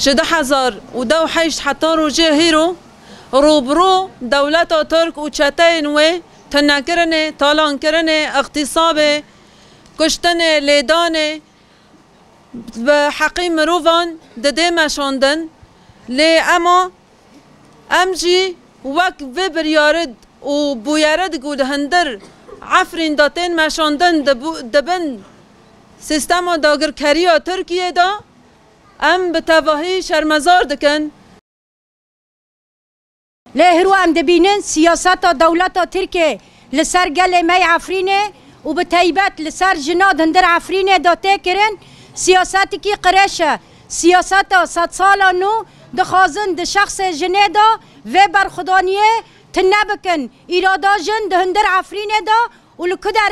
2008 حتى روجه هیرو روبرو دولت ترک و چتین و تنکرنه تالان کرنه اغتصاب کشتن لیدان به حقی مروفان دده مشاندن لی اما امجی وک و بریارد و بویارد گود هندر عفرین داتین مشاندن دبن سیستم داگر کریا ترکیه دا ام به تواهی شرمزار دکن لهرو ام دبینن سیاست دولت ترکیه لسر گل می عفرینه و به تایبت لسر جناد هندر عفرینه داته کرن سیاستی کی قرشه سیاست 100 سال نو دخوازن د شخص جنه دا و برخدانیه تنبکن ایرادا جن ده هندر عفرینه دا و لکدر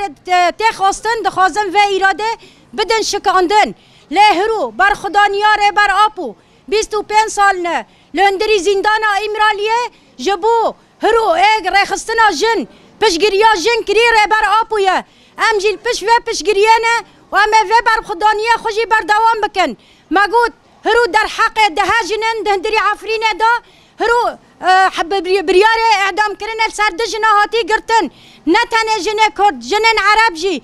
تخواستن دخوازن و ایراده بدن شکاندن لهرو برخدانیاره بر آپو 25 سال نه لهندری زندان امرالیه جبو هرو اگ رخستنا جن پشگریا جن کری ره بر آپویه ام جیل پش و پشگریه نه و ام و برخدانیه خوشی بردوام بکن مگود هرو در حق ده جنن دهندری عفرینه دا هرو بریاره اعدام کرنه سر ده جنه هاتی گرتن نه تنه جنه کرد جنن عرب جی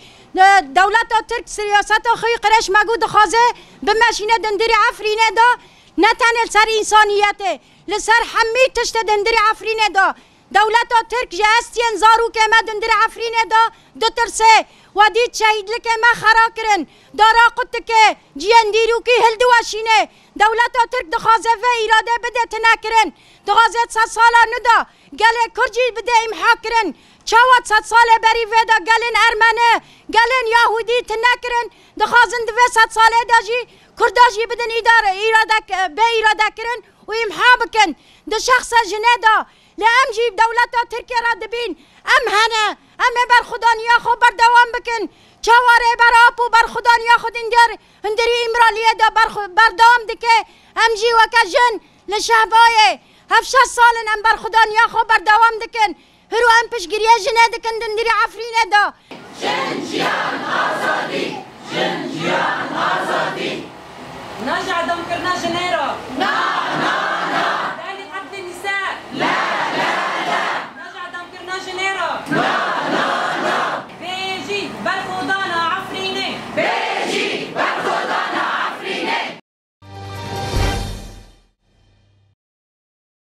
دولت ترک سیاست خوی قرش مگود خوازه بمشینه دندری عفرینه دا نه تنه سر انسانیته لسر حمی تشت دندری عفرینه دا دولت ترک جاستین زارو که ما دندری عفرینه دا دو ترسه و دید شهید لکه ما خرا کرن دارا قد که جیندیرو که هل دواشینه دولت ترک دخوازه و ایراده بده تنکرن دخوازه 100 ساله ندا گله کرجی بده امحا کرن چاوت 100 ساله بری ودا گلن ارمنه گلن یهودی تنکرن دخوازن دو 100 ساله داجی کرداجی بدن ایراده به ایراده کرن و امحا بکن ده شخص جنه دا لام جیب دولت ترکیه را دبین ام هنه ام بر خدانیا خو بردوام بکن چواره بر آپو بر خدانیا خود هندری امرالیه دا بردوام دکه ام جی وکا جن لشهبایه 7 سالن ام بر خدانیا خو بردوام دکن هرو ام پشگریه جنه دکن دندری عفرینه دا جن جیان آزادی جن جیان آزادی ناج عدم کرنا جنه را